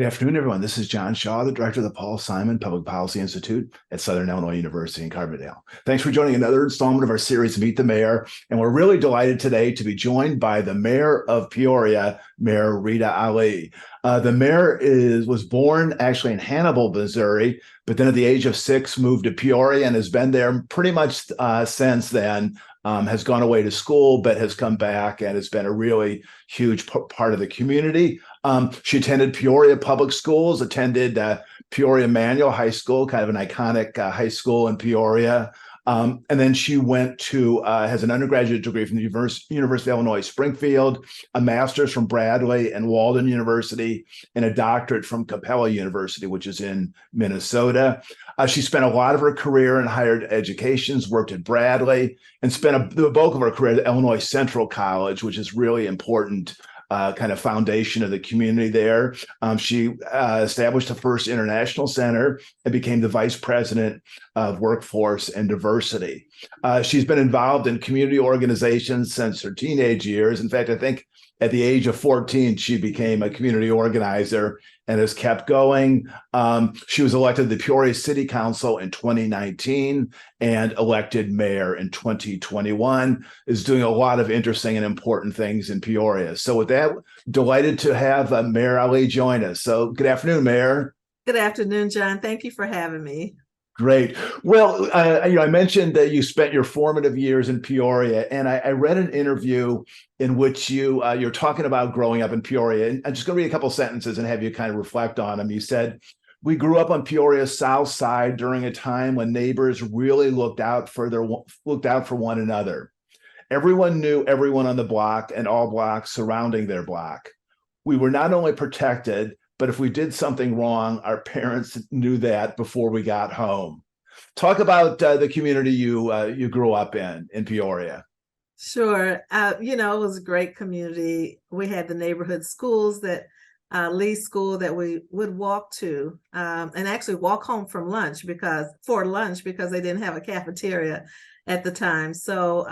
Good afternoon, everyone. This is John Shaw, the director of the Paul Simon Public Policy Institute at Southern Illinois University in Carbondale. Thanks for joining another installment of our series, Meet the Mayor. And we're really delighted today to be joined by the mayor of Peoria, Mayor Rita Ali. The mayor was born actually in Hannibal, Missouri, but then at the age of 6 moved to Peoria and has been there pretty much since then. Has gone away to school, but has come back and has been a really huge part of the community. She attended Peoria Public Schools, attended Peoria Manual High School, kind of an iconic high school in Peoria. And then she went to, has an undergraduate degree from the University of Illinois Springfield, a master's from Bradley and Walden University, and a doctorate from Capella University, which is in Minnesota. She spent a lot of her career in higher educations, worked at Bradley, and spent the bulk of her career at Illinois Central College, which is really important kind of foundation of the community there. She established the first international center and became the vice president of workforce and diversity. She's been involved in community organizations since her teenage years. In fact, I think at the age of 14, she became a community organizer and has kept going. She was elected to the Peoria City Council in 2019 and elected mayor in 2021, is doing a lot of interesting and important things in Peoria. So with that, delighted to have Mayor Ali join us. So good afternoon, Mayor. Good afternoon, John. Thank you for having me. Great. Well, I mentioned that you spent your formative years in Peoria, and I read an interview in which you're talking about growing up in Peoria. And I'm just going to read a couple sentences and have you kind of reflect on them. You said, "We grew up on Peoria's south side during a time when neighbors really looked out for one another. Everyone knew everyone on the block and all blocks surrounding their block. We were not only protected, but if we did something wrong, our parents knew that before we got home." Talk about the community you grew up in Peoria. Sure. It was a great community. We had the neighborhood schools Lee School that we would walk to and actually walk home for lunch because they didn't have a cafeteria at the time. So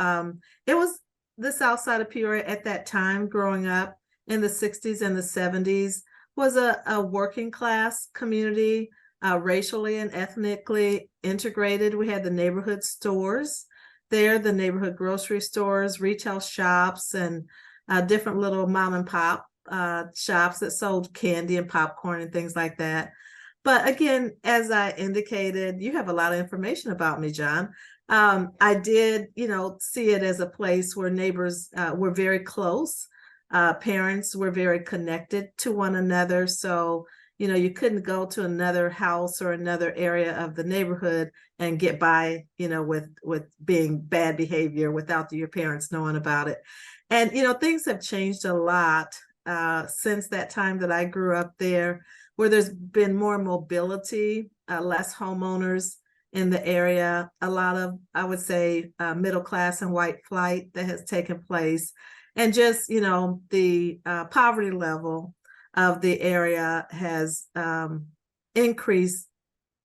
it was the south side of Peoria at that time growing up in the 60s and the 70s. Was a working class community, racially and ethnically integrated. We had the neighborhood stores there, the neighborhood grocery stores, retail shops, and different little mom and pop shops that sold candy and popcorn and things like that. But again, as I indicated, you have a lot of information about me, John. I did, see it as a place where neighbors were very close. Parents were very connected to one another. So, you couldn't go to another house or another area of the neighborhood and get by, with being bad behavior without your parents knowing about it. And, things have changed a lot since that time that I grew up there, where there's been more mobility, less homeowners in the area, a lot of, I would say, middle class and white flight that has taken place. And just, the poverty level of the area has increased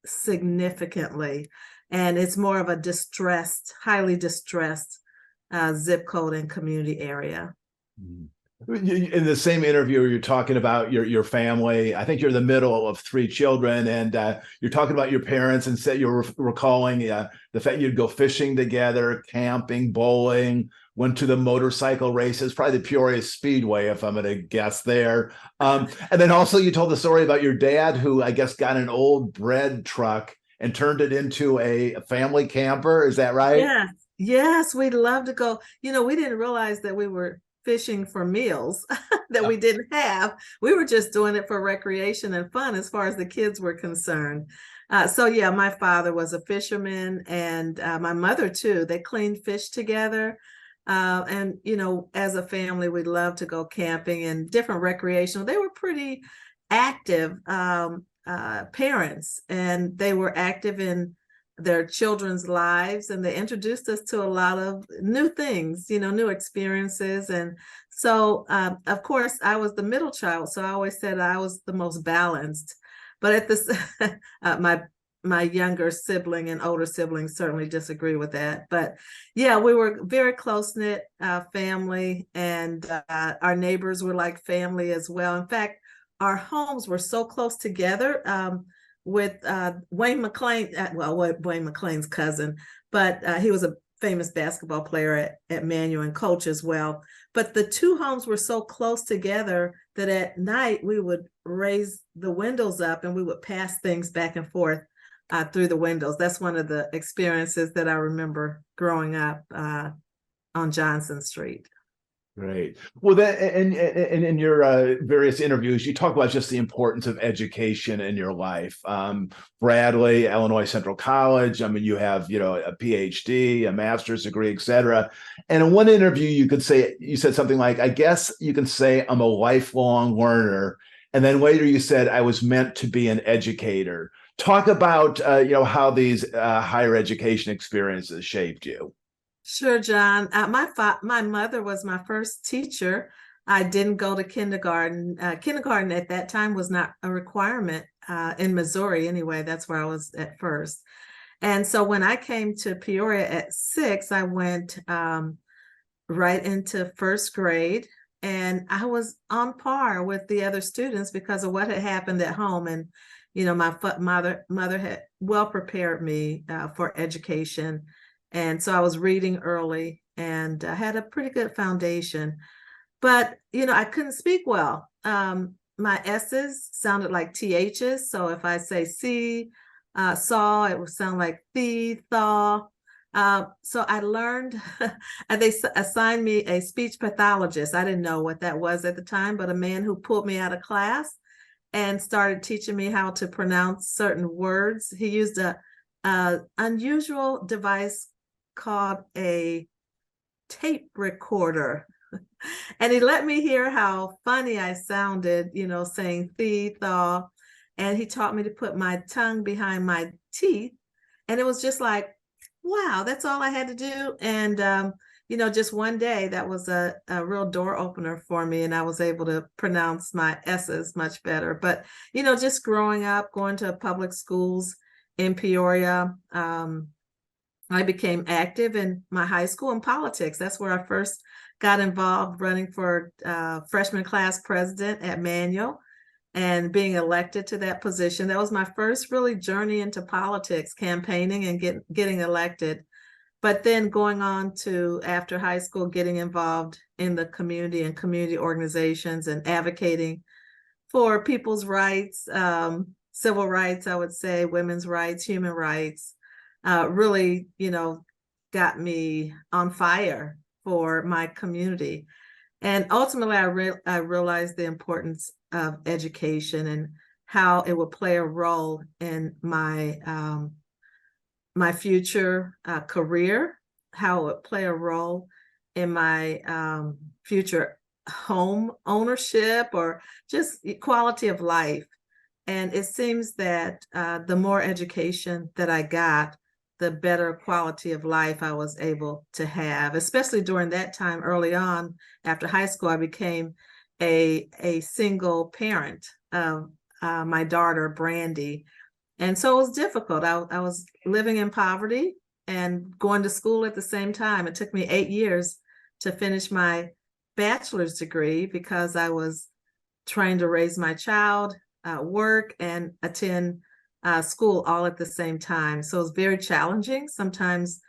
significantly. And it's more of a highly distressed zip code and community area. In the same interview, you're talking about your family. I think you're the middle of 3 children, and you're talking about your parents and said you're recalling the fact you'd go fishing together, camping, bowling, went to the motorcycle races, probably the Peoria Speedway, if I'm going to guess there. And then also you told the story about your dad, who I guess got an old bread truck and turned it into a family camper. Is that right? Yes, we'd love to go. We didn't realize that we were fishing for meals that we didn't have. We were just doing it for recreation and fun as far as the kids were concerned. So yeah, my father was a fisherman, and my mother too. They cleaned fish together. And as a family, we'd love to go camping and different recreational. They were pretty active parents, and they were active in their children's lives, and they introduced us to a lot of new things, new experiences. And so, of course, I was the middle child, so I always said I was the most balanced. But at this, my younger sibling and older siblings certainly disagree with that. But yeah, we were very close-knit family, and our neighbors were like family as well. In fact, our homes were so close together, with Wayne McLean, Wayne McLean's cousin, but he was a famous basketball player at Manual and coach as well. But the two homes were so close together that at night we would raise the windows up and we would pass things back and forth through the windows. That's one of the experiences that I remember growing up on Johnson Street. Great. Well, then, and in your various interviews, you talk about just the importance of education in your life. Bradley, Illinois Central College. I mean, you have, a PhD, a master's degree, et cetera. And in one interview, you said something like, "I guess you can say I'm a lifelong learner." And then later you said, "I was meant to be an educator." Talk about, how these higher education experiences shaped you. Sure, John. My mother was my first teacher. I didn't go to kindergarten. Kindergarten at that time was not a requirement in Missouri anyway. That's where I was at first. And so when I came to Peoria at 6, I went right into first grade, and I was on par with the other students because of what had happened at home. And my mother had well prepared me for education. And so I was reading early and had a pretty good foundation. But, I couldn't speak well. My S's sounded like THs. So if I say see, saw, it would sound like the, thaw. So I learned, and they assigned me a speech pathologist. I didn't know what that was at the time, but a man who pulled me out of class and started teaching me how to pronounce certain words. He used a unusual device called a tape recorder. And he let me hear how funny I sounded, saying thee, thaw. And he taught me to put my tongue behind my teeth. And it was just like, wow, that's all I had to do. And, just one day that was a real door opener for me. And I was able to pronounce my S's much better. But, just growing up, going to public schools in Peoria, I became active in my high school in politics. That's where I first got involved running for freshman class president at Manual and being elected to that position. That was my first really journey into politics, campaigning and getting elected. But then going on to, after high school, getting involved in the community and community organizations and advocating for people's rights, civil rights, I would say, women's rights, human rights. Really, got me on fire for my community. And ultimately, I realized the importance of education and how it would play a role in my my future career, how it would play a role in my future home ownership or just quality of life. And it seems that the more education that I got, the better quality of life I was able to have, especially during that time early on. After high school, I became a single parent of my daughter, Brandy. And so it was difficult. I was living in poverty and going to school at the same time. It took me 8 years to finish my bachelor's degree because I was trying to raise my child, work, and attend school all at the same time. So it was very challenging. Sometimes,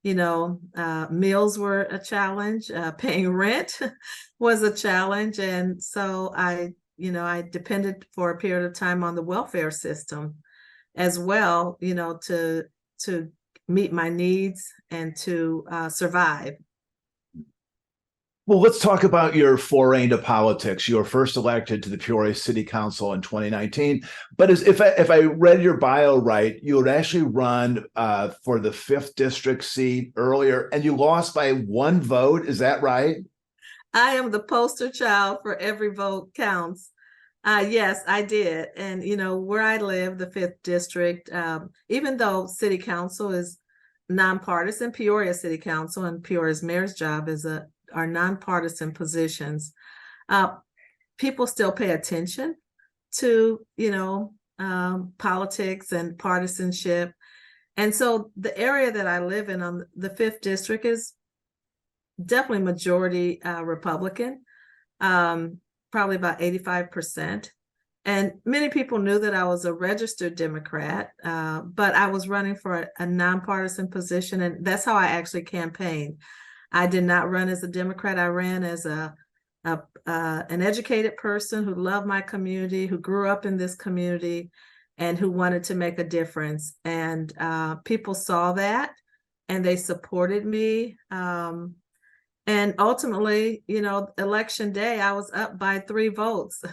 meals were a challenge. Paying rent was a challenge. And so I depended for a period of time on the welfare system as well, to meet my needs and to survive. Well, let's talk about your foray into politics. You were first elected to the Peoria City Council in 2019. But if I read your bio right, you had actually run for the 5th district seat earlier, and you lost by 1 vote. Is that right? I am the poster child for every vote counts. Yes, I did. And, where I live, the 5th district, even though city council is nonpartisan, Peoria City Council and Peoria's mayor's job are nonpartisan positions. People still pay attention to, politics and partisanship. And so the area that I live in on the 5th district is definitely majority Republican, probably about 85%. And many people knew that I was a registered Democrat, but I was running for a nonpartisan position, and that's how I actually campaigned. I did not run as a Democrat. I ran as an educated person who loved my community, who grew up in this community, and who wanted to make a difference. And people saw that, and they supported me. And ultimately, election day, I was up by 3 votes.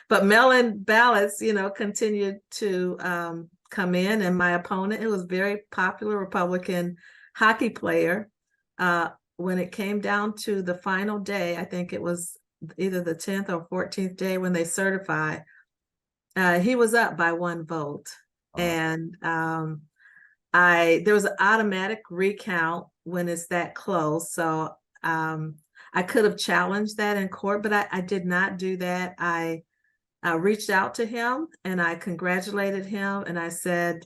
But mail-in ballots, continued to come in, and my opponent, who was a very popular Republican hockey player, when it came down to the final day, I think it was either the 10th or 14th day when they certified, he was up by 1 vote. And there was an automatic recount when it's that close. So I could have challenged that in court, but I did not do that. I reached out to him and I congratulated him, and I said,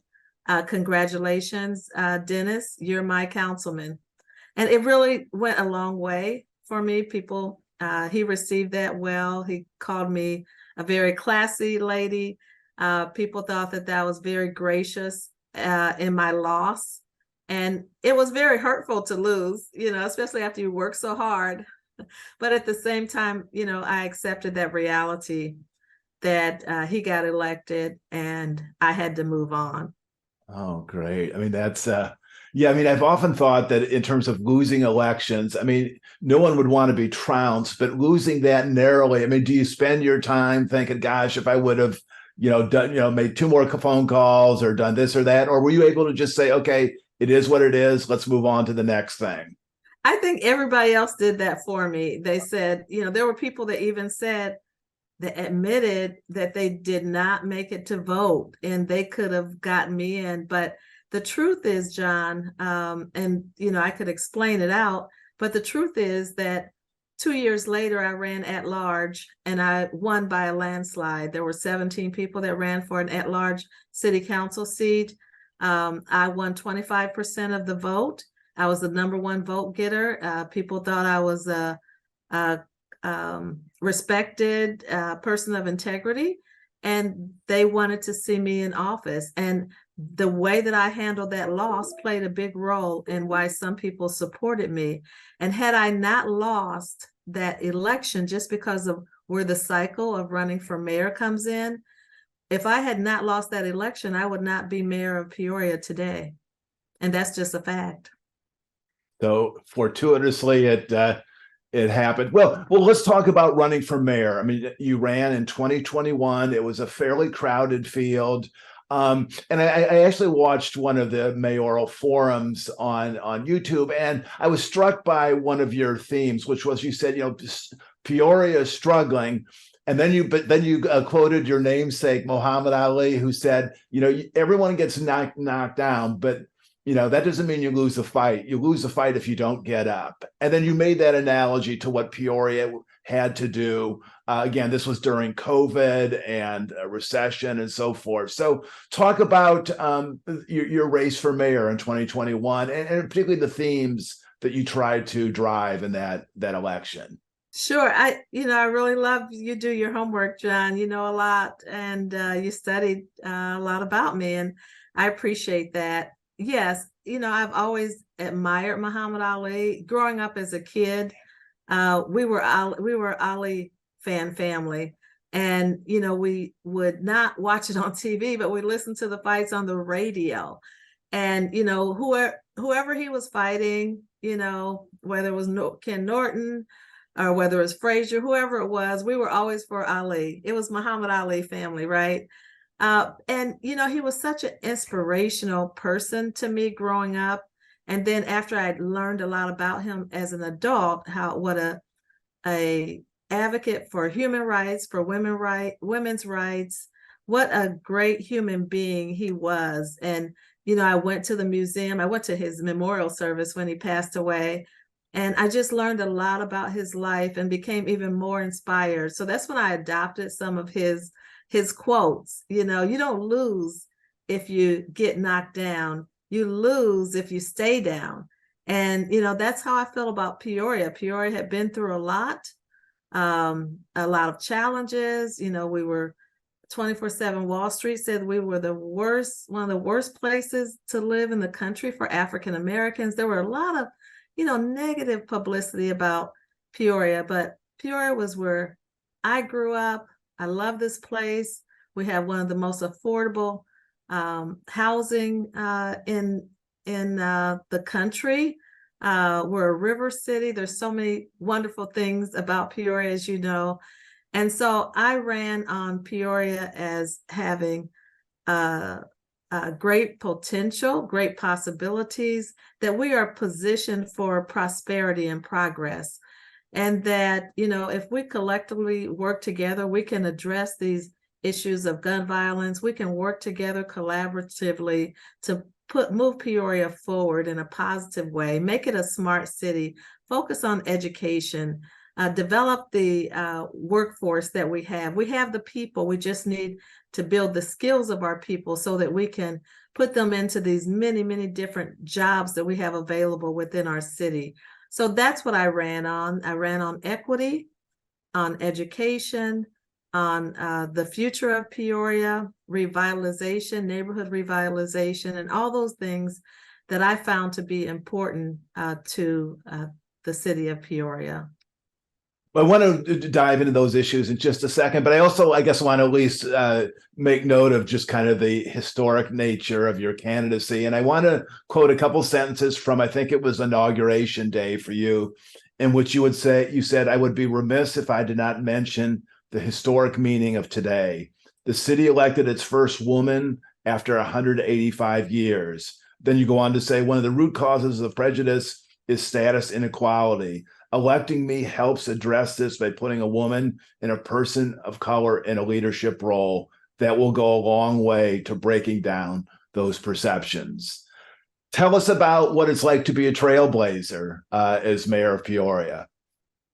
congratulations, Dennis, you're my councilman. And it really went a long way for me. He received that well. He called me a very classy lady. People thought that was very gracious in my loss. And it was very hurtful to lose, especially after you work so hard. But at the same time, I accepted that reality that he got elected and I had to move on. Oh, great. I mean, that's yeah, I mean, I've often thought that in terms of losing elections, I mean, no one would want to be trounced, but losing that narrowly, I mean, do you spend your time thinking, gosh, if I would have, done, made 2 more phone calls or done this or that, or were you able to just say, okay, it is what it is, let's move on to the next thing? I think everybody else did that for me. They said, there were people that even said, that admitted that they did not make it to vote and they could have gotten me in. But the truth is, John, and I could explain it out, but the truth is that 2 years later, I ran at large and I won by a landslide. There were 17 people that ran for an at-large city council seat. I won 25% of the vote. I was the #1 vote getter. People thought I was a respected person of integrity, and they wanted to see me in office. And the way that I handled that loss played a big role in why some people supported me. And had I not lost that election, just because of where the cycle of running for mayor comes in, if I had not lost that election, I would not be mayor of Peoria today. And that's just a fact. So fortuitously, it happened. Well, let's talk about running for mayor. I mean, you ran in 2021. It was a fairly crowded field. And I actually watched one of the mayoral forums on YouTube, and I was struck by one of your themes, which was, you said, Peoria is struggling. And then you quoted your namesake, Muhammad Ali, who said, everyone gets knocked down, but that doesn't mean you lose the fight. You lose the fight if you don't get up. And then you made that analogy to what Peoria had to do. Again, this was during COVID and a recession and so forth. So talk about your race for mayor in 2021 and particularly the themes that you tried to drive in that election. Sure. I really love you do your homework, John. You know a lot, and you studied a lot about me, and I appreciate that. Yes, I've always admired Muhammad Ali. Growing up as a kid, we were Ali fan family, and we would not watch it on TV, but we listened to the fights on the radio, and whoever he was fighting, whether it was Ken Norton or whether it was Frazier, whoever it was, we were always for Ali. It was Muhammad Ali family, right? And he was such an inspirational person to me growing up. And then after I learned a lot about him as an adult, what a advocate for human rights, for women's rights, what a great human being he was. And I went to the museum. I went to his memorial service when he passed away. And I just learned a lot about his life and became even more inspired. So that's when I adopted some of his quotes. You don't lose if you get knocked down. You lose if you stay down. And, that's how I feel about Peoria. Peoria had been through a lot of challenges. We were 24/7 Wall Street said we were one of the worst places to live in the country for African Americans. There were a lot of, negative publicity about Peoria, but Peoria was where I grew up. I love this place. We have one of the most affordable housing in the country. We're a river city. There's so many wonderful things about Peoria, as you know. And so I ran on Peoria as having great potential, great possibilities, that we are positioned for prosperity and progress. And that, if we collectively work together, we can address these issues of gun violence. We can work together collaboratively to move Peoria forward in a positive way, make it a smart city, focus on education, develop the workforce that we have. We have the people. We just need to build the skills of our people so that we can put them into these many, many different jobs that we have available within our city. So that's what I ran on. I ran on equity, on education, on the future of Peoria, revitalization, neighborhood revitalization, and all those things that I found to be important to the city of Peoria. I want to dive into those issues in just a second, but I also, I guess, want to at least make note of just kind of the historic nature of your candidacy. And I want to quote a couple sentences from, I think it was Inauguration Day for you, in which you said, "I would be remiss if I did not mention the historic meaning of today. The city elected its first woman after 185 years. Then you go on to say, one of the root causes of prejudice is status inequality. Electing me helps address this by putting a woman and a person of color in a leadership role. That will go a long way to breaking down those perceptions." Tell us about what it's like to be a trailblazer as mayor of Peoria.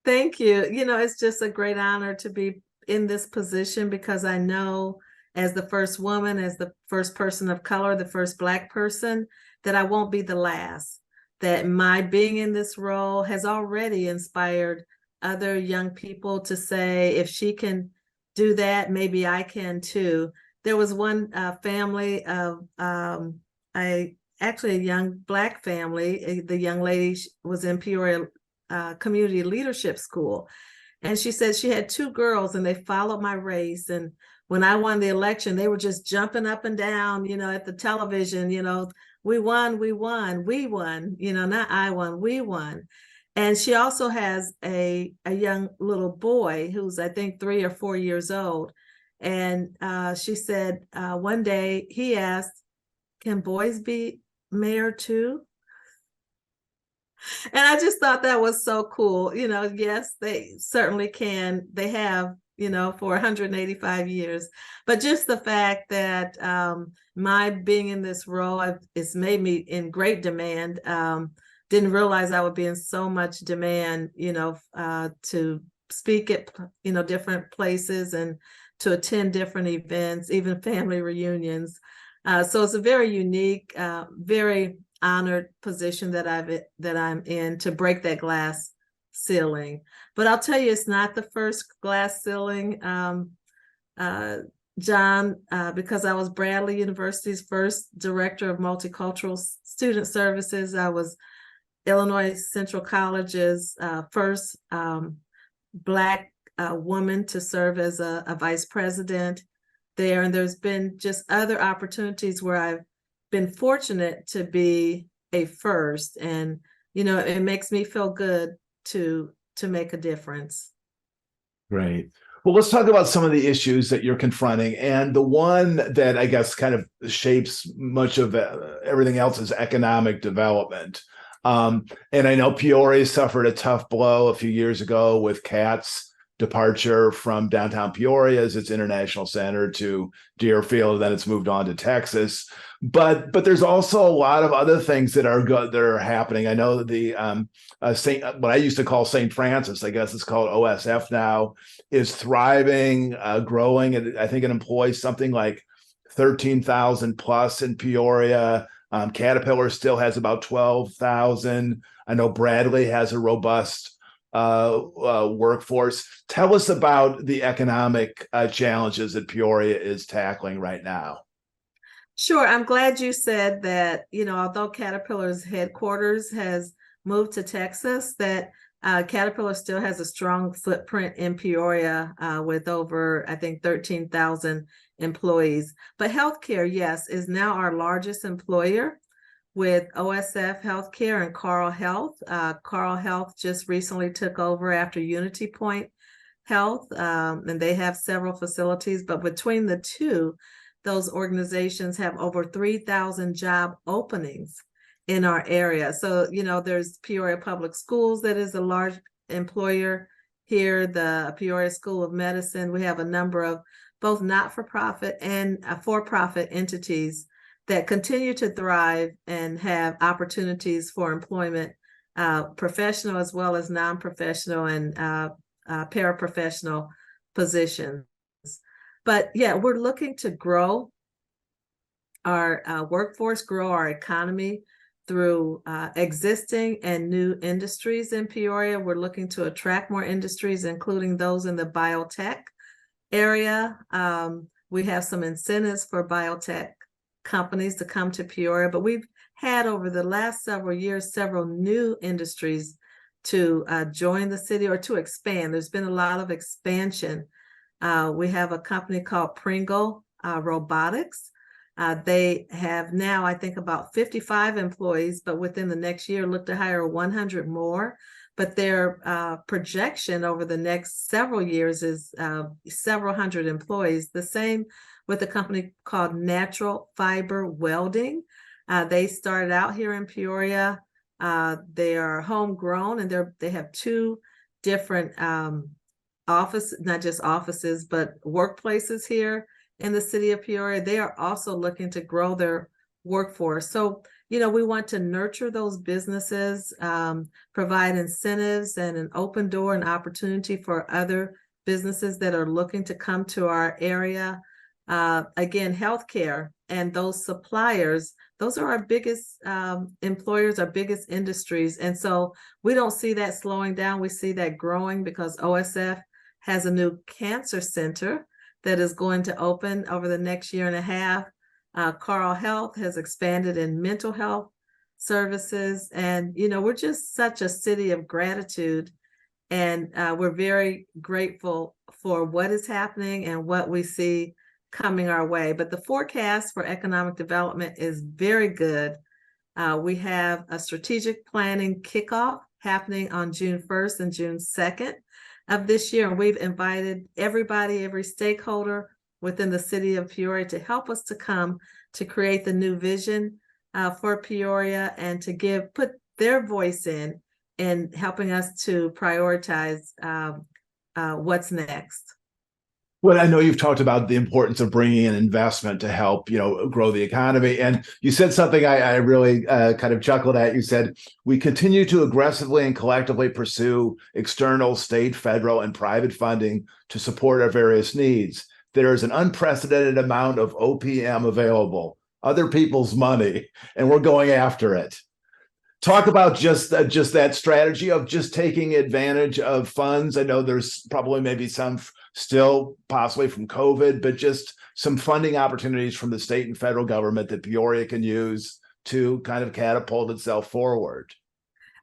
Thank you. It's just a great honor to be in this position, because I know, as the first woman, as the first person of color, the first Black person, that I won't be the last. That my being in this role has already inspired other young people to say, if she can do that, maybe I can too. There was one family of actually a young Black family. The young lady was in Peoria Community Leadership School. And she said she had two girls and they followed my race. And when I won the election, they were just jumping up and down, at the television, we won, we won, we won, not I won, we won. And she also has a young little boy who's, I think, 3 or 4 years old. And she said one day he asked, "Can boys be mayor too?" And I just thought that was so cool. Yes, they certainly can. They have, for 185 years. But just the fact that my being in this role it's made me in great demand. Didn't realize I would be in so much demand, to speak at, different places and to attend different events, even family reunions. So it's a very unique, very honored position that I'm in, to break that glass ceiling. But I'll tell you, it's not the first glass ceiling, John, because I was Bradley University's first director of multicultural student services. I was Illinois Central College's first Black woman to serve as a vice president there. And there's been just other opportunities where I've been fortunate to be a first, and it makes me feel good to make a difference. Great. Well, let's talk about some of the issues that you're confronting, and the one that I guess kind of shapes much of everything else is economic development. And I know Peoria suffered a tough blow a few years ago with CAT's departure from downtown Peoria as its international center to Deerfield, and then it's moved on to Texas. But there's also a lot of other things that are good that are happening. I know the what I used to call St. Francis, I guess it's called OSF now, is thriving, growing, and I think it employs something like 13,000 plus in Peoria. Caterpillar still has about 12,000. I know Bradley has a robust workforce. Tell us about the economic challenges that Peoria is tackling right now. Sure. I'm glad you said that, although Caterpillar's headquarters has moved to Texas, that Caterpillar still has a strong footprint in Peoria with over, I think, 13,000 employees. But healthcare, yes, is now our largest employer with OSF Healthcare and Carle Health. Carle Health just recently took over after Unity Point Health, and they have several facilities. But between the two, those organizations have over 3,000 job openings in our area. So, there's Peoria Public Schools that is a large employer here, the Peoria School of Medicine. We have a number of both not-for-profit and for-profit entities that continue to thrive and have opportunities for employment, professional as well as non-professional and paraprofessional positions. But yeah, we're looking to grow our workforce, grow our economy through existing and new industries in Peoria. We're looking to attract more industries, including those in the biotech area. We have some incentives for biotech companies to come to Peoria, but we've had over the last several years several new industries to join the city or to expand. There's been a lot of expansion. We have a company called Pringle Robotics. They have now, I think, about 55 employees, but within the next year look to hire 100 more. But their projection over the next several years is several hundred employees. The same with a company called Natural Fiber Welding. They started out here in Peoria. They are homegrown, and they have two different not just offices, but workplaces here in the city of Peoria. They are also looking to grow their workforce. So, we want to nurture those businesses, provide incentives and an open door and opportunity for other businesses that are looking to come to our area. Again, healthcare and those suppliers, those are our biggest employers, our biggest industries. And so we don't see that slowing down. We see that growing because OSF has a new cancer center that is going to open over the next year and a half. Carle Health has expanded in mental health services. And, we're just such a city of gratitude. And we're very grateful for what is happening and what we see coming our way. But the forecast for economic development is very good. We have a strategic planning kickoff happening on June 1st and June 2nd of this year. And we've invited everybody, every stakeholder within the city of Peoria to help us to come to create the new vision for Peoria and to put their voice in helping us to prioritize what's next. Well, I know you've talked about the importance of bringing in investment to help, grow the economy. And you said something I really kind of chuckled at. You said, we continue to aggressively and collectively pursue external, state, federal, and private funding to support our various needs. There is an unprecedented amount of OPM available, other people's money, and we're going after it. Talk about just that strategy of just taking advantage of funds. I know there's probably maybe some still possibly from COVID, but just some funding opportunities from the state and federal government that Peoria can use to kind of catapult itself forward.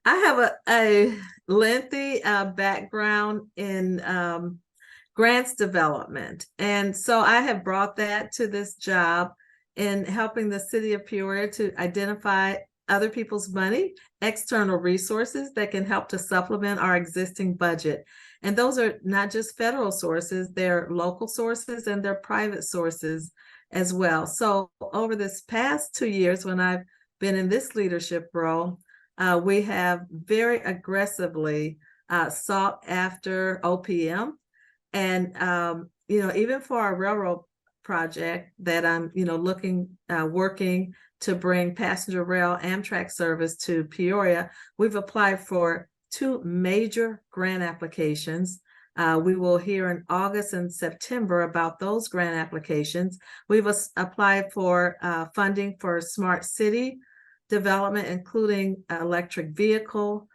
I have a lengthy background in grants development. And so I have brought that to this job in helping the city of Peoria to identify other people's money, external resources that can help to supplement our existing budget. And those are not just federal sources, they're local sources and they're private sources as well. So over this past 2 years, when I've been in this leadership role, we have very aggressively sought after OPM. And, even for our railroad project that I'm, working to bring passenger rail Amtrak service to Peoria, we've applied for 2 major grant applications. We will hear in August and September about those grant applications. We've applied for funding for smart city development, including electric vehicle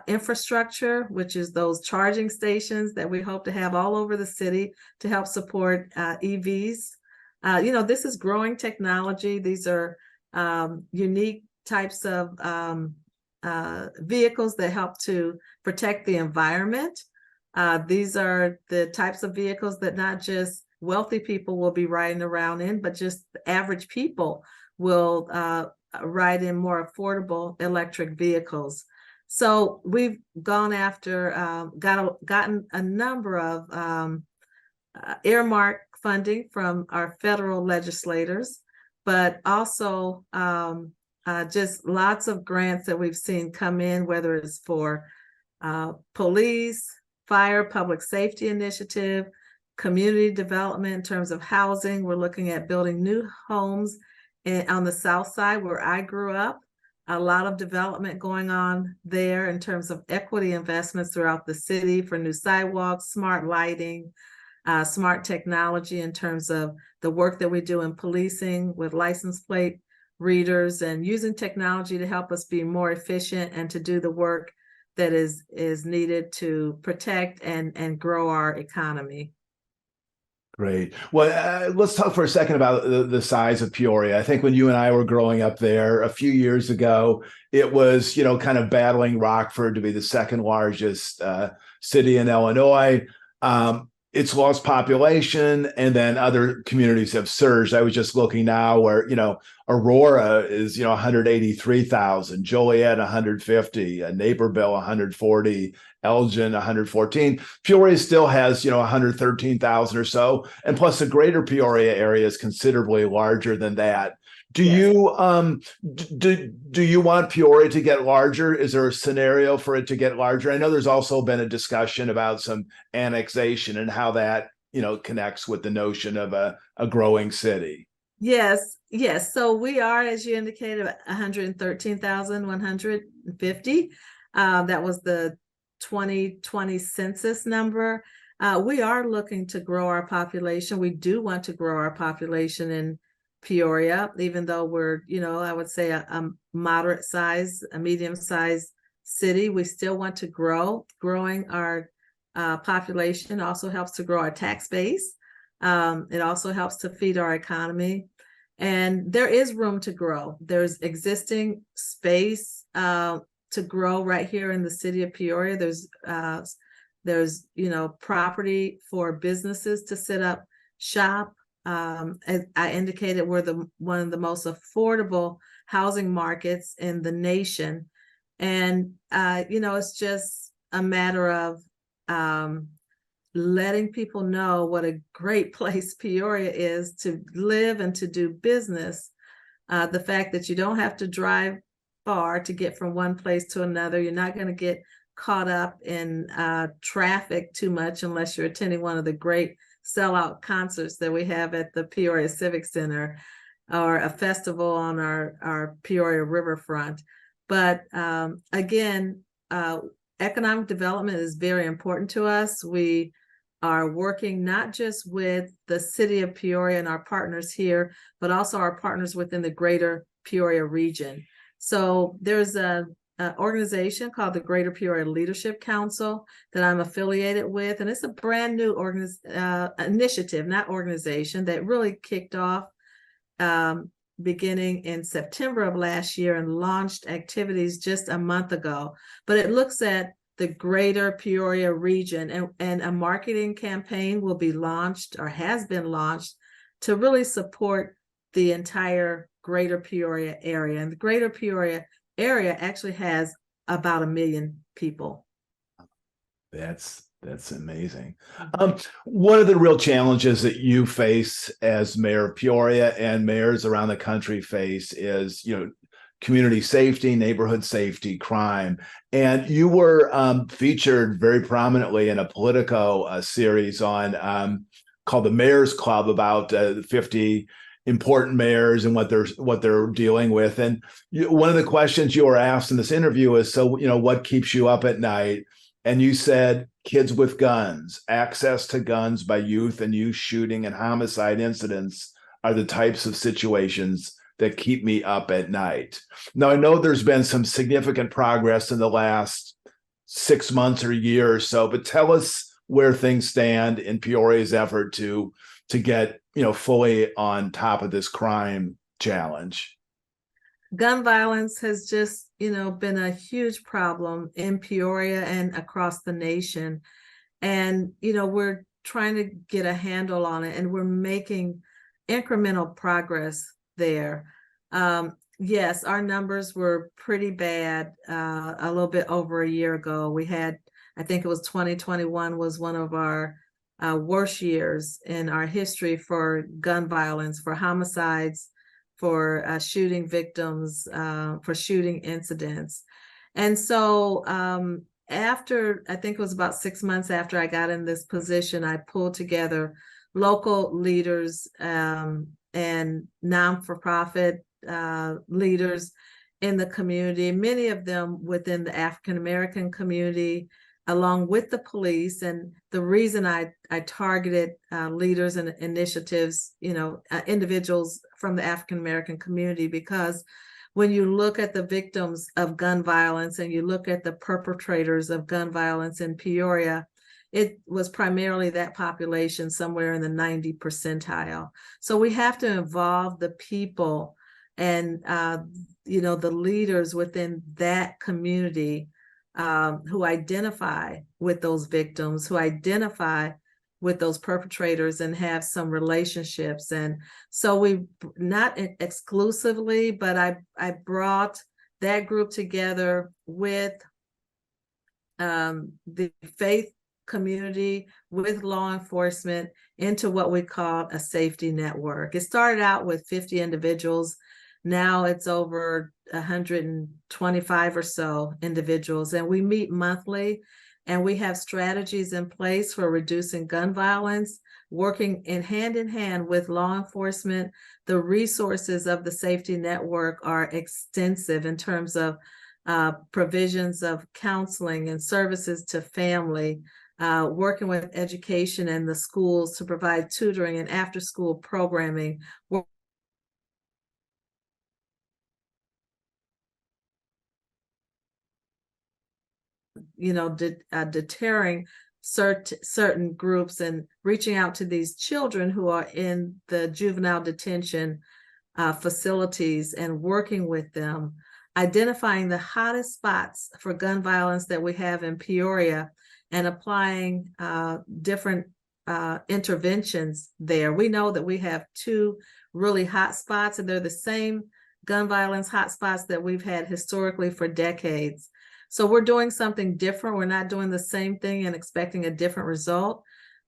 infrastructure, which is those charging stations that we hope to have all over the city to help support EVs. This is growing technology. These are unique types of vehicles that help to protect the environment. These are the types of vehicles that not just wealthy people will be riding around in, but just average people will ride in more affordable electric vehicles. So we've gone after, gotten a number of earmark funding from our federal legislators, but also just lots of grants that we've seen come in, whether it's for police, fire, public safety initiative, community development in terms of housing. We're looking at building new homes on the south side where I grew up. A lot of development going on there in terms of equity investments throughout the city for new sidewalks, smart lighting, smart technology in terms of the work that we do in policing with license plate readers and using technology to help us be more efficient and to do the work that is needed to protect and grow our economy. Great. Well, let's talk for a second about the size of Peoria. I think when you and I were growing up there a few years ago, it was, kind of battling Rockford to be the second largest city in Illinois. It's lost population, and then other communities have surged. I was just looking now where, Aurora is, 183,000, Joliet, 150, Naperville, 140, Elgin, 114. Peoria still has, 113,000 or so. And plus the greater Peoria area is considerably larger than that. Do you do you want Peoria to get larger? Is there a scenario for it to get larger? I know there's also been a discussion about some annexation and how that, connects with the notion of a growing city. Yes. So we are, as you indicated, 113,150. That was the 2020 census number. We are looking to grow our population. We do want to grow our population in Peoria, even though we're, I would say a moderate size, a medium sized city. We still want to grow. Growing our population also helps to grow our tax base. It also helps to feed our economy. And there is room to grow. There's existing space to grow right here in the city of Peoria. There's property for businesses to set up shop. As I indicated, we're one of the most affordable housing markets in the nation. And, it's just a matter of letting people know what a great place Peoria is to live and to do business. The fact that you don't have to drive far to get from one place to another. You're not going to get caught up in traffic too much unless you're attending one of the great sellout concerts that we have at the Peoria Civic Center or a festival on our Peoria riverfront. But again, economic development is very important to us. We are working not just with the city of Peoria and our partners here, but also our partners within the greater Peoria region. So there's an organization called the Greater Peoria Leadership Council that I'm affiliated with, and it's a brand new initiative, not organization, that really kicked off beginning in September of last year and launched activities just a month ago. But it looks at the greater Peoria region, and a marketing campaign will be launched or has been launched to really support the entire greater Peoria area. And the greater Peoria area actually has about 1 million people. That's amazing. One of the real challenges that you face as mayor of Peoria and mayors around the country face is, community safety, neighborhood safety, crime. And you were featured very prominently in a Politico series on called the Mayor's Club about 50 important mayors and what they're dealing with. And one of the questions you were asked in this interview is, so, what keeps you up at night? And you said, kids with guns, access to guns by youth and youth shooting and homicide incidents are the types of situations that keep me up at night. Now, I know there's been some significant progress in the last 6 months or a year or so, but tell us where things stand in Peoria's effort to get, fully on top of this crime challenge. Gun violence has just, been a huge problem in Peoria and across the nation. And, we're trying to get a handle on it, and we're making incremental progress there. Yes, our numbers were pretty bad a little bit over a year ago. We had, I think it was 2021 was one of our worst years in our history for gun violence, for homicides, for shooting victims, for shooting incidents. And so after, I think it was about 6 months after I got in this position, I pulled together local leaders and non-for-profit leaders in the community, many of them within the African-American community, along with the police. And the reason I targeted leaders and initiatives, individuals from the African-American community, because when you look at the victims of gun violence and you look at the perpetrators of gun violence in Peoria, it was primarily that population, somewhere in the 90 percentile. So we have to involve the people and the leaders within that community who identify with those victims, who identify with those perpetrators, and have some relationships. And so we, not exclusively, but I brought that group together with the faith community, with law enforcement, into what we call a safety network. It started out with 50 individuals. Now it's over 125 or so individuals, and we meet monthly, and we have strategies in place for reducing gun violence, working in hand with law enforcement. The resources of the safety network are extensive in terms of provisions of counseling and services to family, working with education and the schools to provide tutoring and after-school programming. Deterring certain groups and reaching out to these children who are in the juvenile detention facilities and working with them, identifying the hottest spots for gun violence that we have in Peoria, and applying different interventions there. We know that we have two really hot spots, and they're the same gun violence hot spots that we've had historically for decades. So we're doing something different. We're not doing the same thing and expecting a different result.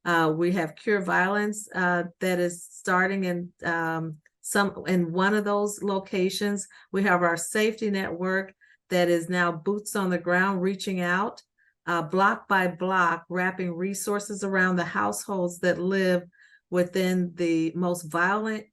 We have Cure Violence that is starting in one of those locations. We have our safety network that is now boots on the ground, reaching out block by block, wrapping resources around the households that live within the most violent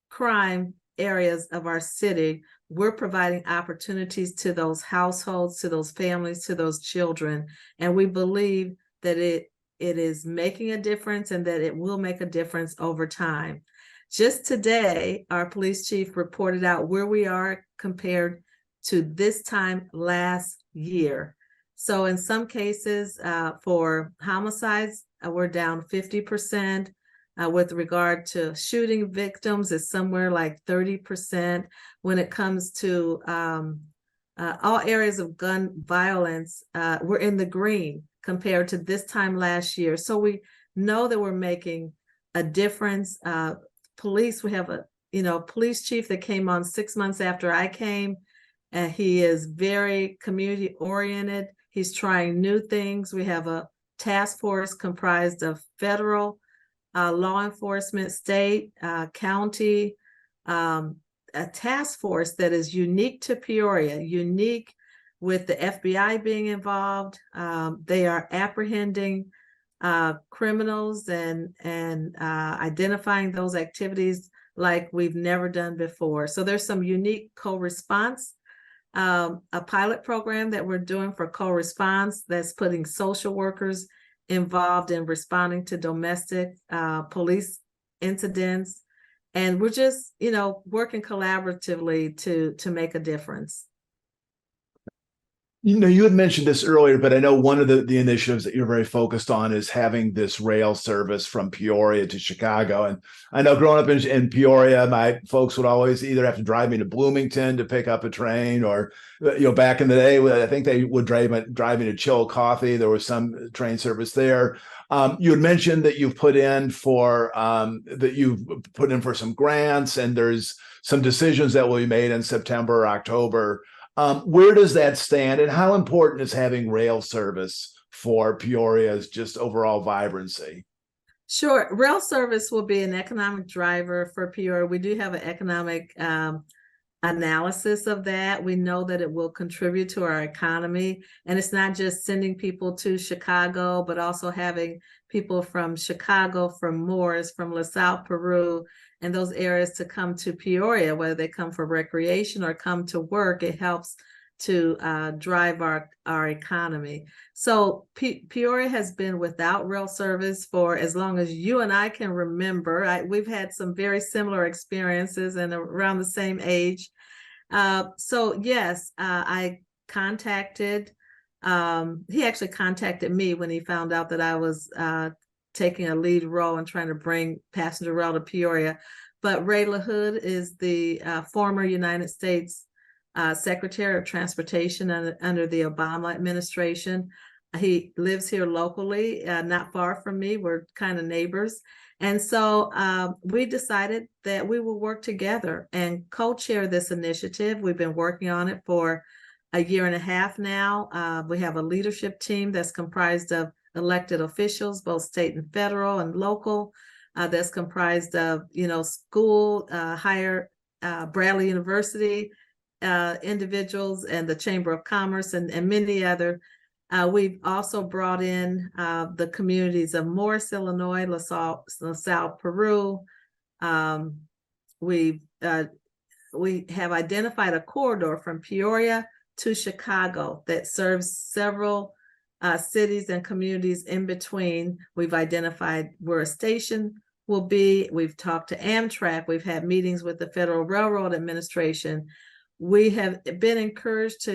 crime areas of our city. We're providing opportunities to those households, to those families, to those children. And we believe that it is making a difference, and that it will make a difference over time. Just today, our police chief reported out where we are compared to this time last year. So in some cases, for homicides, we're down 50%. With regard to shooting victims, is somewhere like 30%. When it comes to all areas of gun violence, we're in the green compared to this time last year. So we know that we're making a difference. Police, we have a police chief that came on 6 months after I came, and he is very community oriented. He's trying new things. We have a task force comprised of federal law enforcement, state, county, a task force that is unique to Peoria, unique with the FBI being involved. They are apprehending criminals and identifying those activities like we've never done before. So there's some unique co-response, a pilot program that we're doing for co-response that's putting social workers involved in responding to domestic police incidents. And we're just, working collaboratively to make a difference. You had mentioned this earlier, but I know one of the initiatives that you're very focused on is having this rail service from Peoria to Chicago. And I know growing up in Peoria, my folks would always either have to drive me to Bloomington to pick up a train, or back in the day, I think they would drive me to Chillicothe. There was some train service there. You had mentioned that you've put in for some grants, and there's some decisions that will be made in September or October. Where does that stand, and how important is having rail service for Peoria's just overall vibrancy? Sure. Rail service will be an economic driver for Peoria. We do have an economic analysis of that. We know that it will contribute to our economy. And it's not just sending people to Chicago, but also having people from Chicago, from Morris, from LaSalle, Peru, and those areas to come to Peoria, whether they come for recreation or come to work. It helps to drive our economy. So Peoria has been without rail service for as long as you and I can remember. We've had some very similar experiences and around the same age. So yes, I contacted, he actually contacted me when he found out that I was taking a lead role in trying to bring passenger rail to Peoria. But Ray LaHood is the former United States Secretary of Transportation under the Obama administration. He lives here locally, not far from me. We're kind of neighbors. And so we decided that we will work together and co-chair this initiative. We've been working on it for a year and a half now. We have a leadership team that's comprised of elected officials, both state and federal and local, that's comprised of, school, higher Bradley University individuals and the Chamber of Commerce and many other. We've also brought in the communities of Morris, Illinois, LaSalle, Peru. We have identified a corridor from Peoria to Chicago that serves several cities and communities in between. We've identified where a station will be. We've talked to Amtrak. We've had meetings with the Federal Railroad Administration. We have been encouraged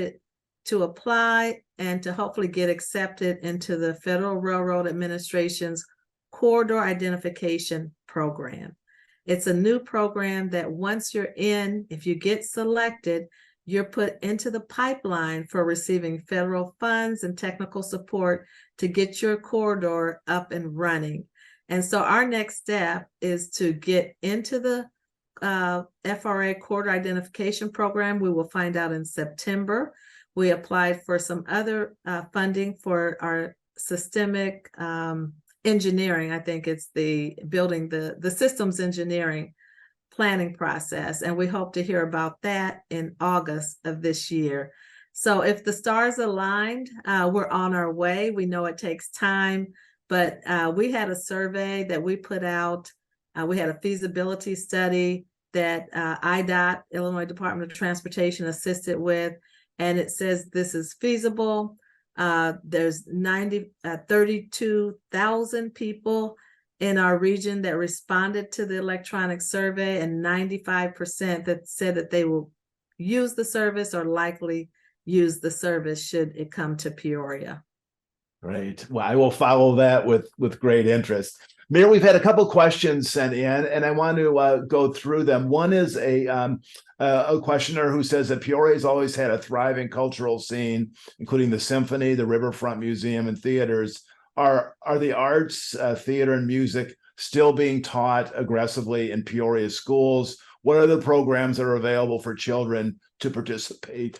to apply and to hopefully get accepted into the Federal Railroad Administration's Corridor Identification Program. It's a new program that once you're in, if you get selected, you're put into the pipeline for receiving federal funds and technical support to get your corridor up and running. And so our next step is to get into the FRA Corridor Identification Program. We will find out in September. We applied for some other funding for our systemic engineering. I think it's the building the systems engineering planning process. And we hope to hear about that in August of this year. So if the stars aligned, we're on our way. We know it takes time, but we had a survey that we put out. We had a feasibility study that IDOT, Illinois Department of Transportation, assisted with, and it says this is feasible. There's 32,000 people in our region that responded to the electronic survey, and 95% that said that they will use the service or likely use the service should it come to Peoria. Great. Well, I will follow that with great interest. Mayor, we've had a couple questions sent in, and I want to go through them. One is a questioner who says that Peoria has always had a thriving cultural scene, including the symphony, the Riverfront Museum, and theaters. Are the arts, theater, and music still being taught aggressively in Peoria schools? What are the programs that are available for children to participate,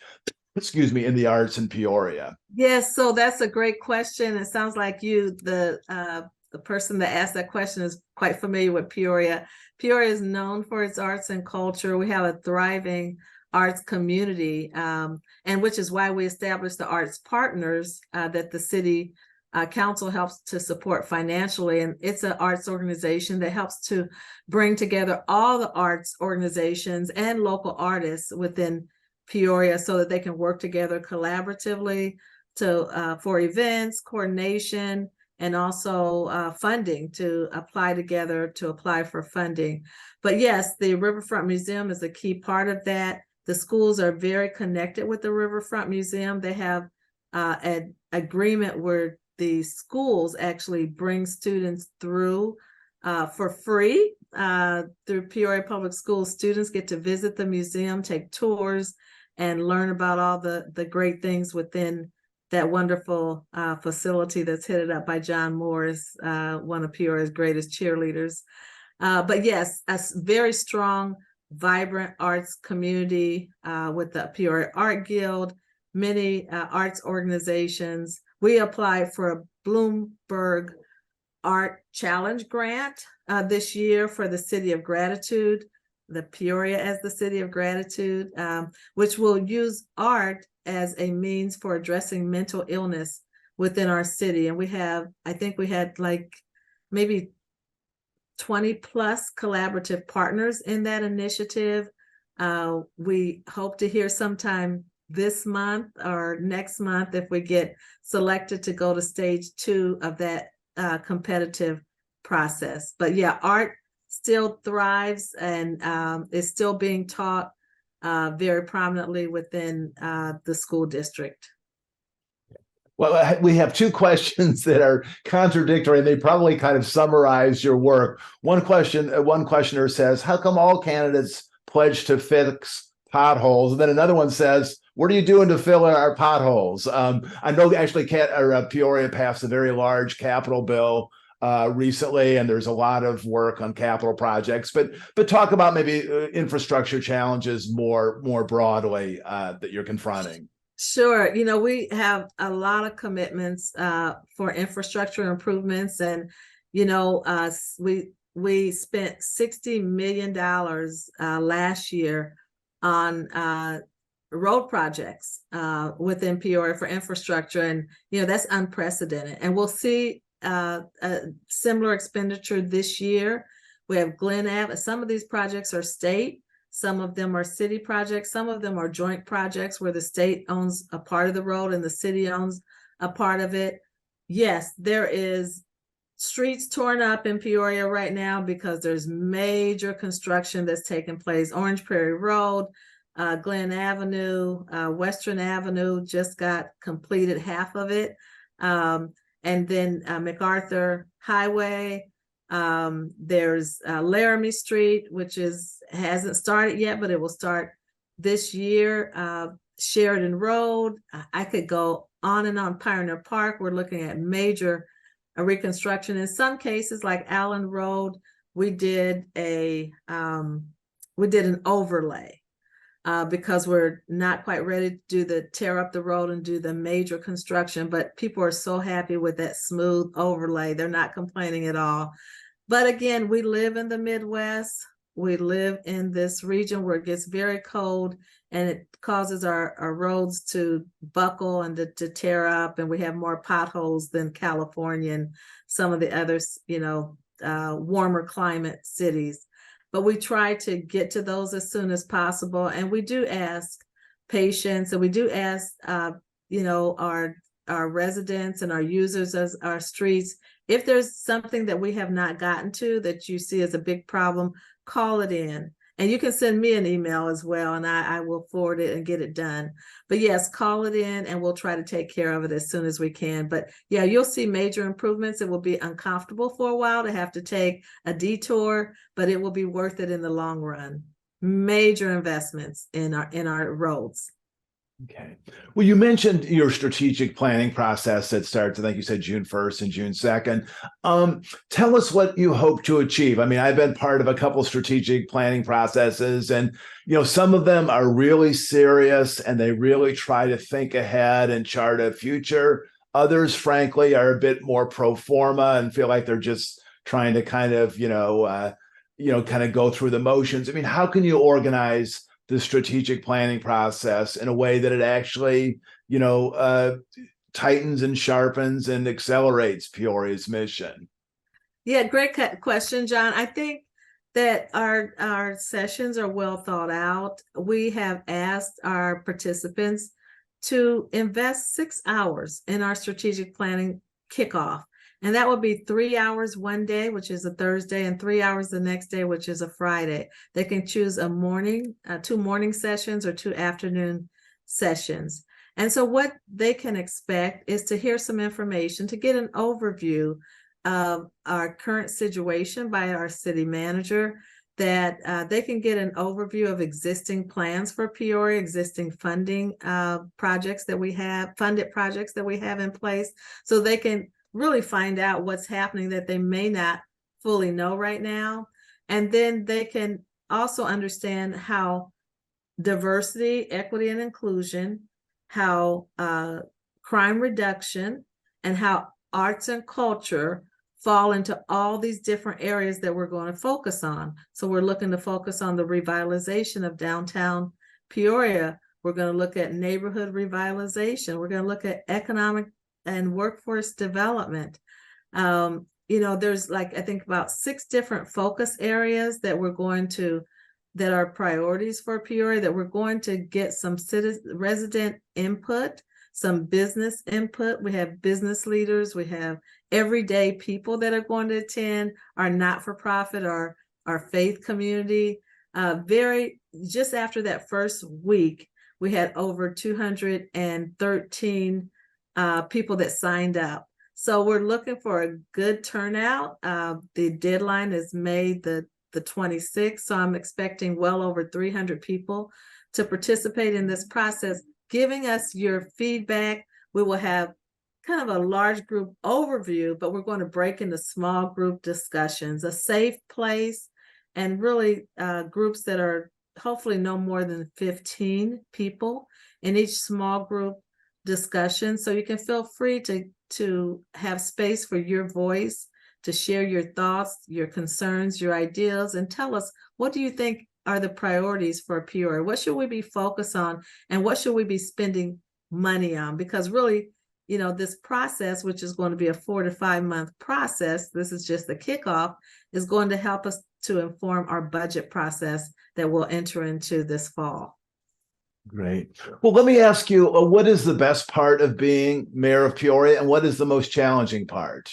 in the arts in Peoria? Yes, so that's a great question. It sounds like you, the person that asked that question, is quite familiar with Peoria. Peoria is known for its arts and culture. We have a thriving arts community, and which is why we established the arts partners that the city council helps to support financially. And it's an arts organization that helps to bring together all the arts organizations and local artists within Peoria so that they can work together collaboratively for events, coordination, and also funding to apply for funding. But yes, the Riverfront Museum is a key part of that. The schools are very connected with the Riverfront Museum. They have an agreement where the schools actually bring students through for free through Peoria Public Schools. Students get to visit the museum, take tours, and learn about all the great things within that wonderful facility that's headed up by John Morris, one of Peoria's greatest cheerleaders. But yes, a very strong, vibrant arts community with the Peoria Art Guild, many arts organizations. We applied for a Bloomberg Art Challenge grant this year for the City of Gratitude, the Peoria as the City of Gratitude, which will use art as a means for addressing mental illness within our city. And I think we had like maybe 20 plus collaborative partners in that initiative. We hope to hear sometime this month or next month if we get selected to go to stage 2 of that competitive process. But yeah, art still thrives and is still being taught very prominently within the school district. Well, we have 2 questions that are contradictory, and they probably kind of summarize your work. One questioner says, how come all candidates pledge to fix potholes? And then another one says, what are you doing to fill in our potholes? I know actually Peoria passed a very large capital bill recently, and there's a lot of work on capital projects, but talk about maybe infrastructure challenges more broadly that you're confronting. Sure. We have a lot of commitments for infrastructure improvements, and we spent $60 million last year on road projects within Peoria for infrastructure, and that's unprecedented. And we'll see a similar expenditure this year. We have Glen Ave. Some of these projects are state. Some of them are city projects. Some of them are joint projects where the state owns a part of the road and the city owns a part of it. Yes, there is streets torn up in Peoria right now because there's major construction that's taking place. Orange Prairie Road, Glen Avenue, Western Avenue just got completed, half of it. And then MacArthur Highway. There's Laramie Street, which hasn't started yet, but it will start this year. Sheridan Road. I could go on and on. Pioneer Park. We're looking at major reconstruction. In some cases, like Allen Road, we did an overlay because we're not quite ready to tear up the road and do the major construction. But people are so happy with that smooth overlay; they're not complaining at all. But again, we live in the Midwest. We live in this region where it gets very cold, and it causes our roads to buckle and to tear up, and we have more potholes than California and some of the other, warmer climate cities. But we try to get to those as soon as possible, and we do ask patience, and we do ask, our residents and our users of our streets, if there's something that we have not gotten to that you see as a big problem, call it in. And you can send me an email as well, and I will forward it and get it done. But yes, call it in and we'll try to take care of it as soon as we can. But yeah, you'll see major improvements. It will be uncomfortable for a while to have to take a detour, but it will be worth it in the long run. Major investments in our roads. Okay. Well, you mentioned your strategic planning process that starts, I think you said June 1st and June 2nd. Tell us what you hope to achieve. I mean, I've been part of a couple of strategic planning processes, and, some of them are really serious and they really try to think ahead and chart a future. Others, frankly, are a bit more pro forma and feel like they're just trying to kind of go through the motions. I mean, how can you organize the strategic planning process in a way that it actually, tightens and sharpens and accelerates Peoria's mission? Yeah, great question, John. I think that our sessions are well thought out. We have asked our participants to invest 6 hours in our strategic planning kickoff. And that will be 3 hours one day, which is a Thursday, and 3 hours the next day, which is a Friday. They can choose 2 morning sessions or 2 afternoon sessions. And so what they can expect is to hear some information, to get an overview of our current situation by our city manager, that they can get an overview of existing plans for Peoria, existing funding projects that we have, funded projects that we have in place, so they can really find out what's happening that they may not fully know right now. And then they can also understand how diversity, equity, and inclusion, how crime reduction, and how arts and culture fall into all these different areas that we're going to focus on. So we're looking to focus on the revitalization of downtown Peoria. We're going to look at neighborhood revitalization. We're going to look at economic and workforce development. There's I think about 6 different focus areas that that are priorities for Peoria, that we're going to get some resident input, some business input. We have business leaders, we have everyday people that are going to attend, our not-for-profit, our faith community. Just after that first week, we had over 213 people that signed up. So we're looking for a good turnout. The deadline is May the 26th. So I'm expecting well over 300 people to participate in this process, giving us your feedback. We will have kind of a large group overview, but we're going to break into small group discussions, a safe place, and really groups that are hopefully no more than 15 people in each small group discussion. So you can feel free to have space for your voice, to share your thoughts, your concerns, your ideas, and tell us, what do you think are the priorities for Peoria? What should we be focused on, and what should we be spending money on? Because really, this process, which is going to be a 4 to 5 month process, this is just the kickoff, is going to help us to inform our budget process that we'll enter into this fall. Great. Well, let me ask you, what is the best part of being mayor of Peoria, and what is the most challenging part?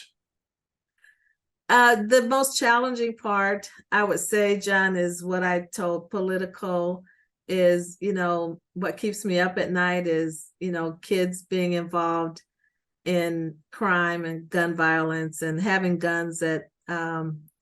The most challenging part, I would say, John, is what I told Politico, is, what keeps me up at night is, kids being involved in crime and gun violence, and having guns at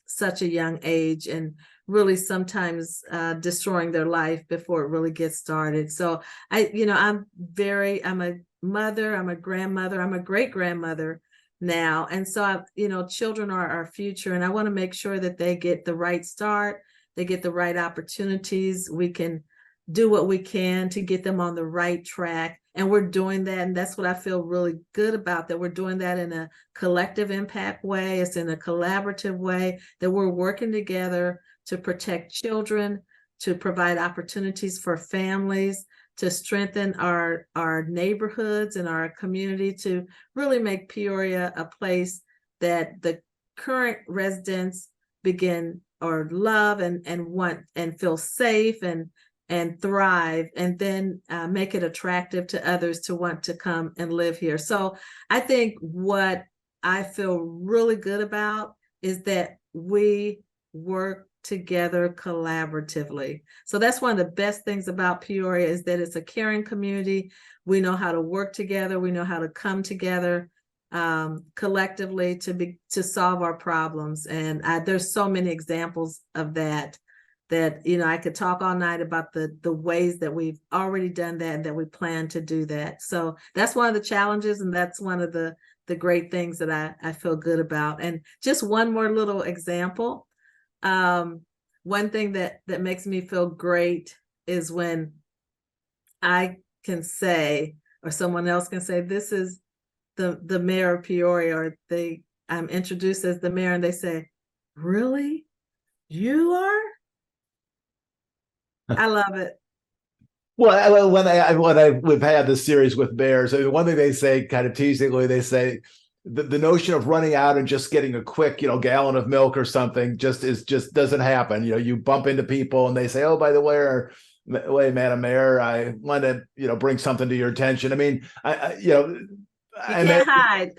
such a young age, and really sometimes destroying their life before it really gets started. So I'm a mother, I'm a grandmother, I'm a great grandmother now. And so children are our future, and I want to make sure that they get the right start, they get the right opportunities. We can do what we can to get them on the right track. And we're doing that. And that's what I feel really good about, that we're doing that in a collective impact way. It's in a collaborative way, that we're working together to protect children, to provide opportunities for families, to strengthen our neighborhoods and our community, to really make Peoria a place that the current residents begin or love and want and feel safe and thrive, and then make it attractive to others to want to come and live here. So I think what I feel really good about is that we work together collaboratively. So that's one of the best things about Peoria, is that it's a caring community. We know how to work together. We know how to come together collectively to solve our problems. And there's so many examples of that I could talk all night about the ways that we've already done that and that we plan to do that. So that's one of the challenges, and that's one of the great things that I feel good about. And just one more little example. One thing that makes me feel great is when I can say, or someone else can say, this is the mayor of Peoria, or I'm introduced as the mayor, and they say, really? You are? I love it. Well, we've had this series with mayors, one thing they say, kind of teasingly, they say the notion of running out and just getting a quick, gallon of milk or something just doesn't happen. You bump into people and they say, oh, by the way, Madam Mayor, I want to, bring something to your attention. I mean, You can't hide.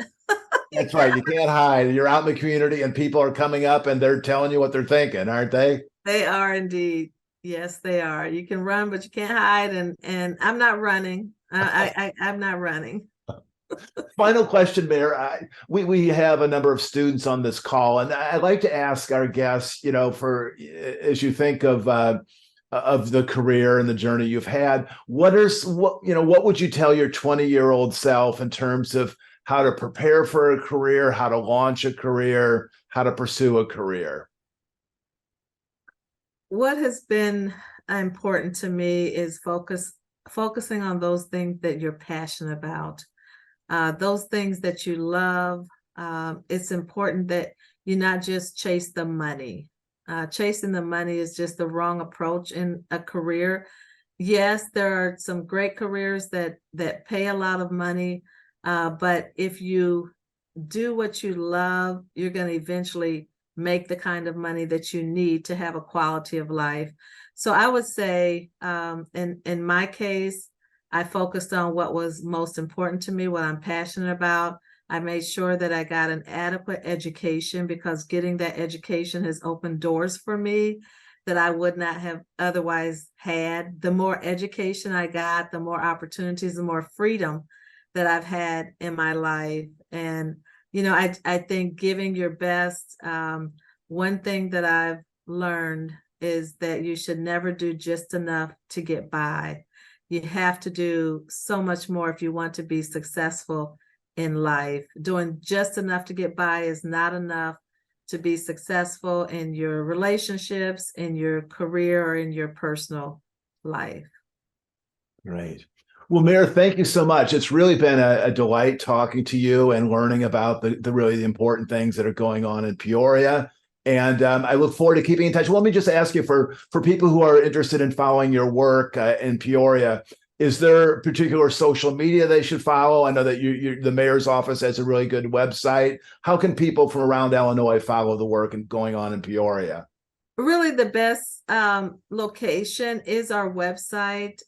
That's right. You can't hide. You're out in the community and people are coming up and they're telling you what they're thinking, aren't they? They are indeed. Yes, they are. You can run, but you can't hide. And I'm not running. I'm not running. Final question, Mayor. We have a number of students on this call, and I'd like to ask our guests, for as you think of the career and the journey you've had, what would you tell your 20-year-old self in terms of how to prepare for a career, how to launch a career, how to pursue a career? What has been important to me is focusing on those things that you're passionate about, those things that you love. It's important that you not just chase the money. Chasing the money is just the wrong approach in a career. Yes, there are some great careers that pay a lot of money, but if you do what you love, you're going to eventually make the kind of money that you need to have a quality of life. So I would say, in my case, I focused on what was most important to me, what I'm passionate about. I made sure that I got an adequate education, because getting that education has opened doors for me that I would not have otherwise had. The more education I got, the more opportunities, the more freedom that I've had in my life. And, I think giving your best, one thing that I've learned is that you should never do just enough to get by. You have to do so much more if you want to be successful in life. Doing just enough to get by is not enough to be successful in your relationships, in your career, or in your personal life. Great. Well, Mayor, thank you so much. It's really been a delight talking to you and learning about the really important things that are going on in Peoria. And I look forward to keeping in touch. Let me just ask you, for people who are interested in following your work in Peoria, is there particular social media they should follow? I know that the mayor's office has a really good website. How can people from around Illinois follow the work and going on in Peoria? Really, the best location is our website.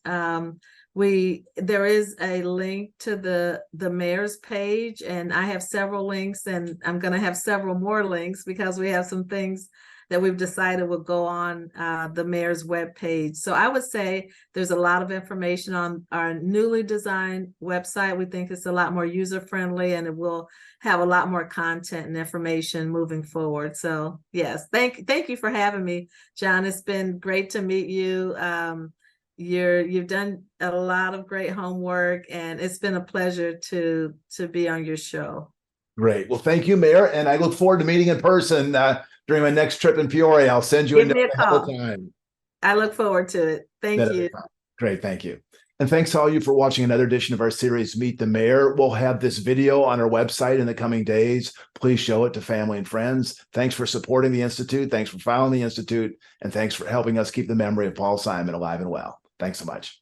There is a link to the mayor's page, and I have several links, and I'm going to have several more links because we have some things that we've decided will go on the mayor's webpage. So I would say there's a lot of information on our newly designed website. We think it's a lot more user-friendly, and it will have a lot more content and information moving forward. So yes, thank you for having me, John. It's been great to meet you. You've done a lot of great homework, and it's been a pleasure to be on your show. Great. Well, thank you, Mayor. And I look forward to meeting in person during my next trip in Peoria. I'll send you Give a me note a ahead of call. time. I look forward to it. Thank you. Great. Thank you. And thanks to all you for watching another edition of our series, Meet the Mayor. We'll have this video on our website in the coming days. Please show it to family and friends. Thanks for supporting the Institute. Thanks for following the Institute. And thanks for helping us keep the memory of Paul Simon alive and well. Thanks so much.